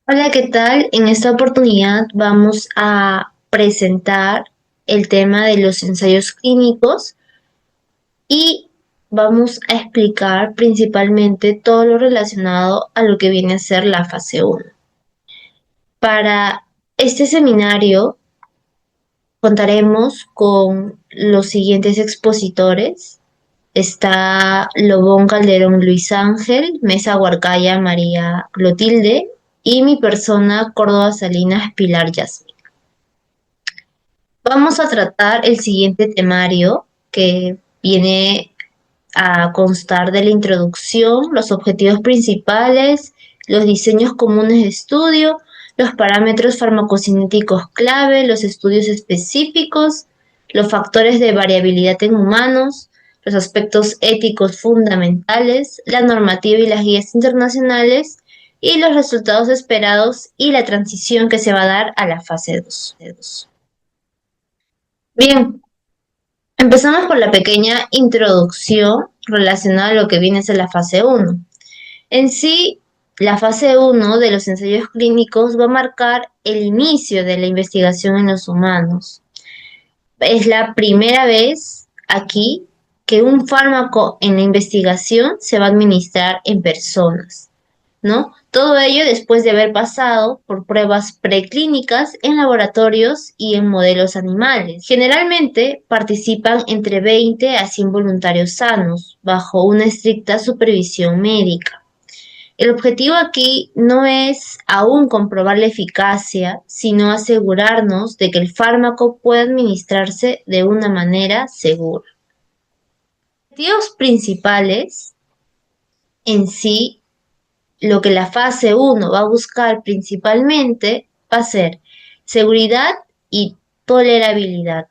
Hola, ¿qué tal? En esta oportunidad vamos a presentar el tema de los ensayos clínicos y vamos a explicar principalmente todo lo relacionado a lo que viene a ser la fase uno. Para este seminario contaremos con los siguientes expositores. Está Lobón Calderón Luis Ángel, Mesa Huarcaya María Clotilde y mi persona Córdoba Salinas Pilar Yasmin. Vamos a tratar el siguiente temario que viene a constar de la introducción, los objetivos principales, los diseños comunes de estudio, los parámetros farmacocinéticos clave, los estudios específicos, los factores de variabilidad en humanos, los aspectos éticos fundamentales, la normativa y las guías internacionales y los resultados esperados y la transición que se va a dar a la fase 2. Bien, empezamos por la pequeña introducción relacionada a lo que viene a ser la fase uno. En sí, la fase uno de los ensayos clínicos va a marcar el inicio de la investigación en los humanos. Es la primera vez aquí que un fármaco en la investigación se va a administrar en personas, ¿no? Todo ello después de haber pasado por pruebas preclínicas en laboratorios y en modelos animales. Generalmente participan entre 20 a 100 voluntarios sanos, bajo una estricta supervisión médica. El objetivo aquí no es aún comprobar la eficacia, sino asegurarnos de que el fármaco puede administrarse de una manera segura. Los objetivos principales en sí, lo que la fase uno va a buscar principalmente va a ser seguridad y tolerabilidad,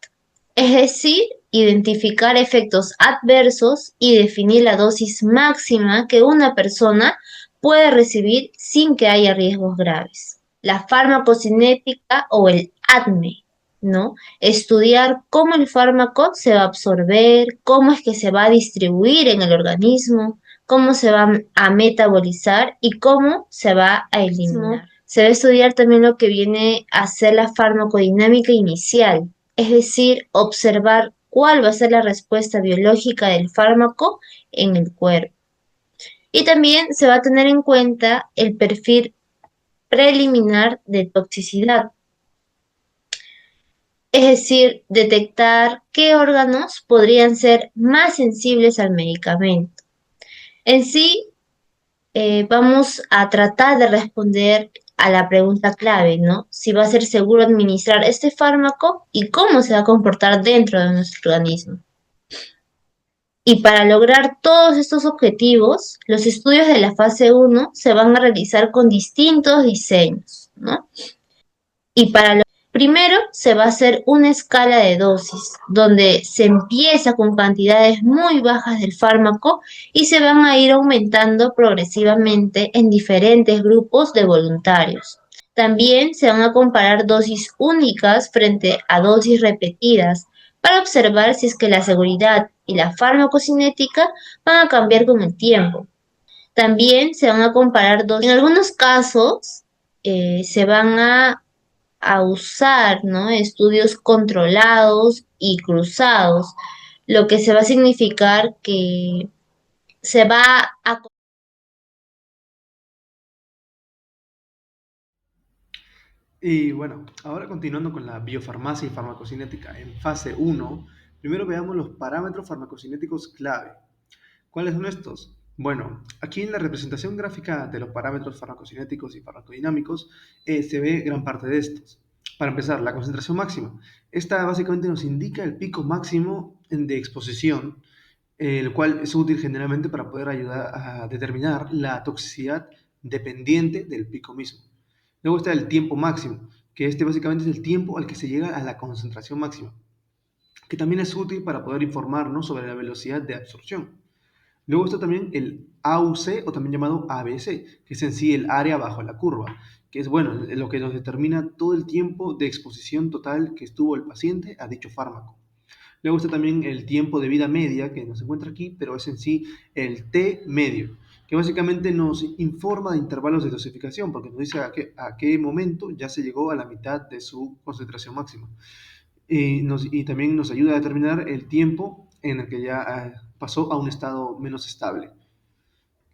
es decir, identificar efectos adversos y definir la dosis máxima que una persona puede recibir sin que haya riesgos graves. La farmacocinética o el ADME, ¿no? Estudiar cómo el fármaco se va a absorber, cómo es que se va a distribuir en el organismo, cómo se va a metabolizar y cómo se va a eliminar. Se va a estudiar también lo que viene a ser la farmacodinámica inicial, es decir, observar cuál va a ser la respuesta biológica del fármaco en el cuerpo. Y también se va a tener en cuenta el perfil preliminar de toxicidad, es decir, detectar qué órganos podrían ser más sensibles al medicamento. En sí, vamos a tratar de responder a la pregunta clave, ¿no? Si va a ser seguro administrar este fármaco y cómo se va a comportar dentro de nuestro organismo. Y para lograr todos estos objetivos, los estudios de la fase uno se van a realizar con distintos diseños, ¿no? Y para lo primero se va a hacer una escala de dosis, donde se empieza con cantidades muy bajas del fármaco y se van a ir aumentando progresivamente en diferentes grupos de voluntarios. También se van a comparar dosis únicas frente a dosis repetidas para observar si es que la seguridad y la farmacocinética van a cambiar con el tiempo. También se van a comparar dosis. En algunos casos se van a usar, ¿no? Estudios controlados y cruzados, lo que se va a significar que se va a... Y bueno, ahora continuando con la biofarmacia y farmacocinética en fase uno, primero veamos los parámetros farmacocinéticos clave. ¿Cuáles son estos? Bueno, aquí en la representación gráfica de los parámetros farmacocinéticos y farmacodinámicos se ve gran parte de estos. Para empezar, la concentración máxima. Esta básicamente nos indica el pico máximo de exposición, el cual es útil generalmente para poder ayudar a determinar la toxicidad dependiente del pico mismo. Luego está el tiempo máximo, que este básicamente es el tiempo al que se llega a la concentración máxima, que también es útil para poder informarnos sobre la velocidad de absorción. Luego está también el AUC o también llamado ABC, que es en sí el área bajo la curva, que es bueno, lo que nos determina todo el tiempo de exposición total que estuvo el paciente a dicho fármaco. Luego está también el tiempo de vida media que nos encuentra aquí, pero es en sí el T medio, que básicamente nos informa de intervalos de dosificación, porque nos dice a qué momento ya se llegó a la mitad de su concentración máxima. Y también nos ayuda a determinar el tiempo en el que ya pasó a un estado menos estable.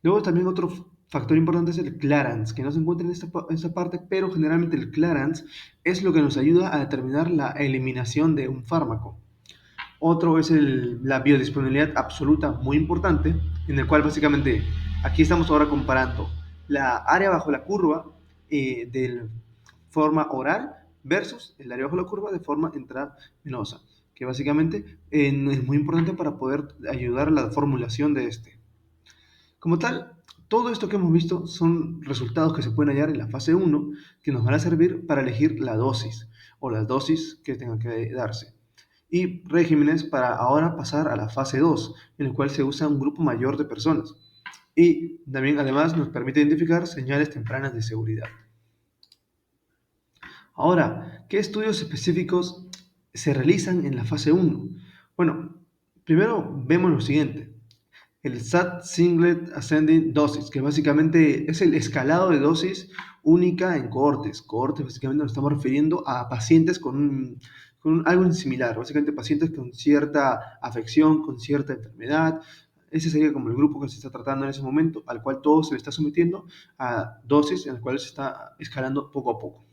Luego también otro factor importante es el clearance, que no se encuentra en esta parte, pero generalmente el clearance es lo que nos ayuda a determinar la eliminación de un fármaco. Otro es la biodisponibilidad absoluta, muy importante, en el cual básicamente aquí estamos ahora comparando la área bajo la curva de forma oral versus el área bajo la curva de forma intravenosa, que básicamente es muy importante para poder ayudar a la formulación de este. Como tal, todo esto que hemos visto son resultados que se pueden hallar en la fase 1 que nos van a servir para elegir la dosis o las dosis que tengan que darse. Y regímenes para ahora pasar a la fase 2, en el cual se usa un grupo mayor de personas. Y también además nos permite identificar señales tempranas de seguridad. Ahora, ¿qué estudios específicos se realizan en la fase 1? Bueno, primero vemos lo siguiente. El SAT Singlet Ascending Dosis, que básicamente es el escalado de dosis única en cohortes. Cohortes básicamente nos estamos refiriendo a pacientes con algo similar, básicamente pacientes con cierta afección, con cierta enfermedad. Ese sería como el grupo que se está tratando en ese momento, al cual todo se le está sometiendo a dosis en las cuales se está escalando poco a poco.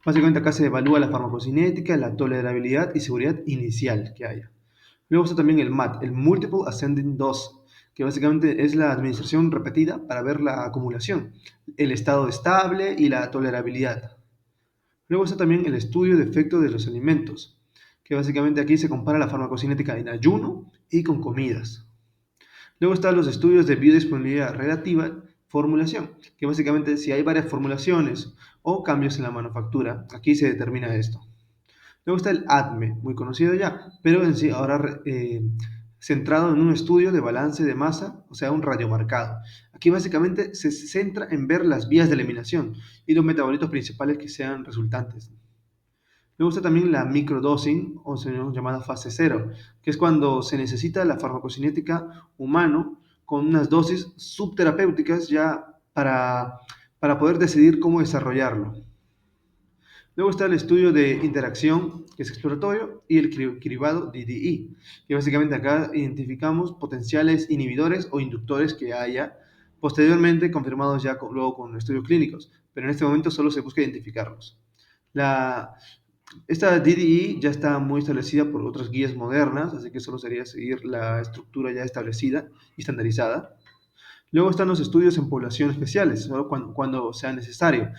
Básicamente acá se evalúa la farmacocinética, la tolerabilidad y seguridad inicial que haya. Luego está también el MAT, el Multiple Ascending Dose, que básicamente es la administración repetida para ver la acumulación, el estado estable y la tolerabilidad. Luego está también el estudio de efecto de los alimentos, que básicamente aquí se compara la farmacocinética en ayuno y con comidas. Luego están los estudios de biodisponibilidad relativa formulación, que básicamente si hay varias formulaciones o cambios en la manufactura, aquí se determina esto. Luego está el ADME, muy conocido ya, pero en sí ahora centrado en un estudio de balance de masa, o sea, un radiomarcado. Aquí básicamente se centra en ver las vías de eliminación y los metabolitos principales que sean resultantes. Luego está también la microdosing, o llamada fase cero, que es cuando se necesita la farmacocinética humano con unas dosis subterapéuticas ya para poder decidir cómo desarrollarlo. Luego está el estudio de interacción, que es exploratorio, y el cribado DDE, que básicamente acá identificamos potenciales inhibidores o inductores que haya, posteriormente confirmados ya luego con estudios clínicos, pero en este momento solo se busca identificarlos. La, Esta DDE ya está muy establecida por otras guías modernas, así que solo sería seguir la estructura ya establecida y estandarizada. Luego están los estudios en población especiales, ¿no? Cuando sea necesario,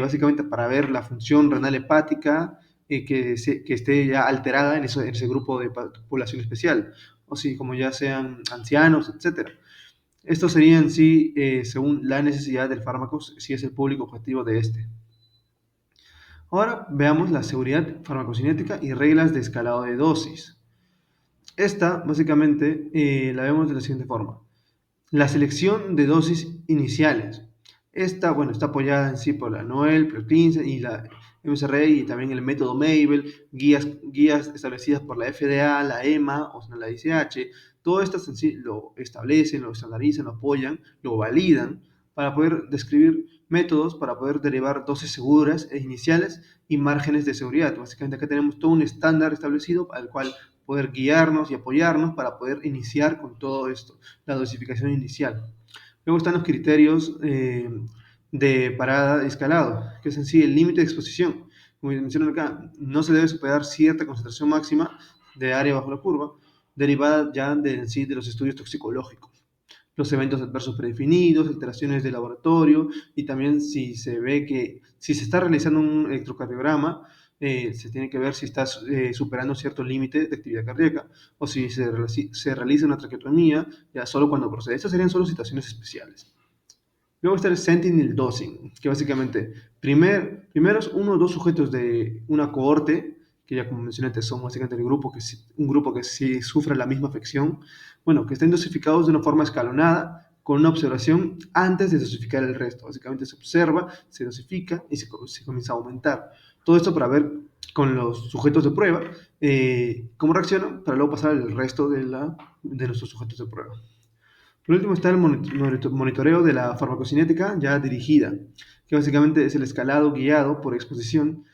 básicamente para ver la función renal hepática que esté ya alterada en ese grupo de población especial, o si como ya sean ancianos, etcétera. Estos serían sí, según la necesidad del fármaco, si es el público objetivo de este. Ahora veamos la seguridad farmacocinética y reglas de escalado de dosis. Esta, básicamente, la vemos de la siguiente forma. La selección de dosis iniciales. Esta, bueno, está apoyada en sí por la Noel, PreCleanse y la MSRI y también el método Mabel, guías establecidas por la FDA, la EMA o sea, la ICH. Todo esto en sí lo establecen, lo estandarizan, lo apoyan, lo validan para poder describir métodos para poder derivar dosis seguras e iniciales y márgenes de seguridad. Básicamente acá tenemos todo un estándar establecido al cual poder guiarnos y apoyarnos para poder iniciar con todo esto, la dosificación inicial. Luego están los criterios de parada y escalado, que es en sí el límite de exposición. Como mencionan acá, no se debe superar cierta concentración máxima de área bajo la curva, derivada ya en sí de los estudios toxicológicos. Los eventos adversos predefinidos, alteraciones de laboratorio y también si se ve que si se está realizando un electrocardiograma, se tiene que ver si está superando cierto límite de actividad cardíaca o si se realiza una traqueotomía ya solo cuando procede. Estas serían solo situaciones especiales. Luego está el sentinel dosing, que básicamente primeros uno o dos sujetos de una cohorte, que ya como mencioné antes son básicamente un grupo que sí sufre la misma afección, bueno, que estén dosificados de una forma escalonada, con una observación antes de dosificar el resto. Básicamente se observa, se dosifica y se comienza a aumentar. Todo esto para ver con los sujetos de prueba cómo reaccionan, para luego pasar al resto de nuestros sujetos de prueba. Por último está el monitoreo de la farmacocinética ya dirigida, que básicamente es el escalado guiado por exposición.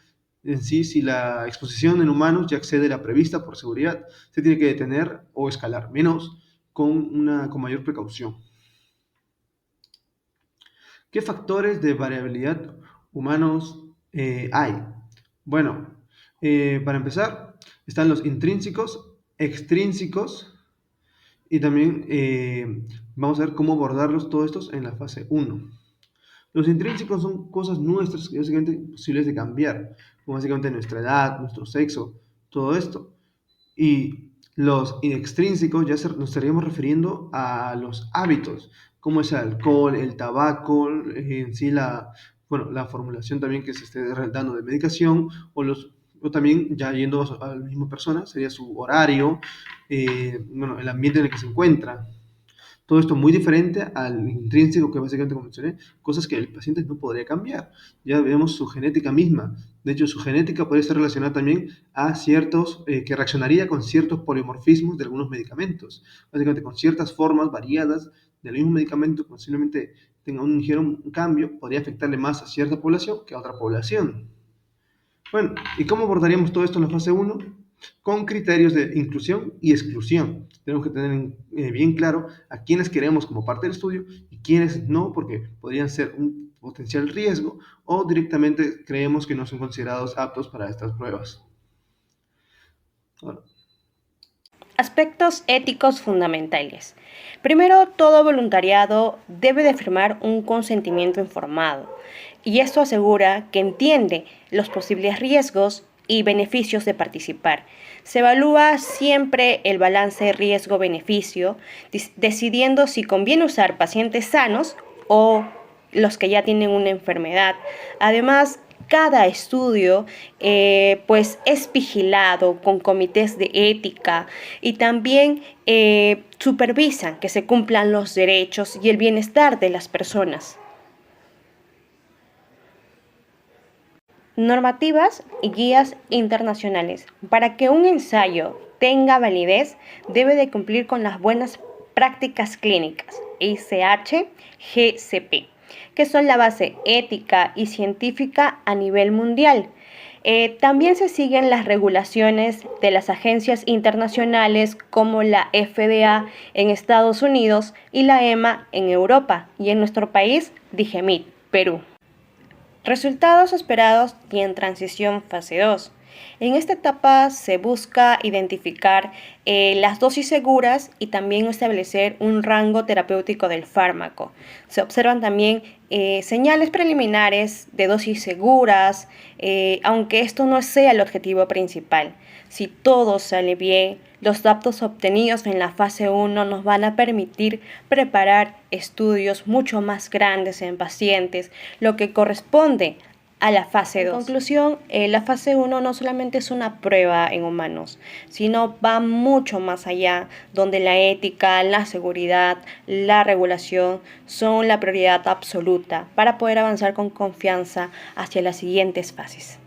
En sí, si la exposición en humanos ya excede la prevista por seguridad, se tiene que detener o escalar menos con mayor precaución. ¿Qué factores de variabilidad humanos hay? Bueno, para empezar, están los intrínsecos, extrínsecos, y también vamos a ver cómo abordarlos todos estos en la fase 1. Los intrínsecos son cosas nuestras que básicamente imposibles de cambiar, como básicamente nuestra edad, nuestro sexo, todo esto. Y los extrínsecos ya nos estaríamos refiriendo a los hábitos, como es el alcohol, el tabaco, en sí la formulación también que se esté dando de medicación, o también ya yendo a la misma persona, sería su horario, el ambiente en el que se encuentra. Todo esto muy diferente al intrínseco que básicamente como mencioné, cosas que el paciente no podría cambiar. Ya vemos su genética misma. De hecho, su genética puede estar relacionada también a ciertos, que reaccionaría con ciertos polimorfismos de algunos medicamentos. Básicamente con ciertas formas variadas del mismo medicamento, posiblemente tenga un ligero cambio, podría afectarle más a cierta población que a otra población. Bueno, ¿y cómo abordaríamos todo esto en la fase 1? Con criterios de inclusión y exclusión. Tenemos que tener bien claro a quiénes queremos como parte del estudio y quiénes no, porque podrían ser un potencial riesgo o directamente creemos que no son considerados aptos para estas pruebas. Ahora, Aspectos éticos fundamentales. Primero, todo voluntariado debe de firmar un consentimiento informado, y esto asegura que entiende los posibles riesgos y beneficios de participar. Se evalúa siempre el balance riesgo-beneficio, decidiendo si conviene usar pacientes sanos o los que ya tienen una enfermedad. Además, cada estudio pues es vigilado con comités de ética y también supervisan que se cumplan los derechos y el bienestar de las personas. Normativas y guías internacionales. Para que un ensayo tenga validez, debe de cumplir con las buenas prácticas clínicas, ICH, GCP, que son la base ética y científica a nivel mundial. También se siguen las regulaciones de las agencias internacionales como la FDA en Estados Unidos y la EMA en Europa, y en nuestro país, DIGEMIT, Perú. Resultados esperados y en transición fase 2. En esta etapa se busca identificar las dosis seguras y también establecer un rango terapéutico del fármaco. Se observan también señales preliminares de dosis seguras, aunque esto no sea el objetivo principal. Si todo sale bien, los datos obtenidos en la fase 1 nos van a permitir preparar estudios mucho más grandes en pacientes, lo que corresponde a la fase 2. En conclusión, la fase 1 no solamente es una prueba en humanos, sino va mucho más allá, donde la ética, la seguridad, la regulación son la prioridad absoluta para poder avanzar con confianza hacia las siguientes fases.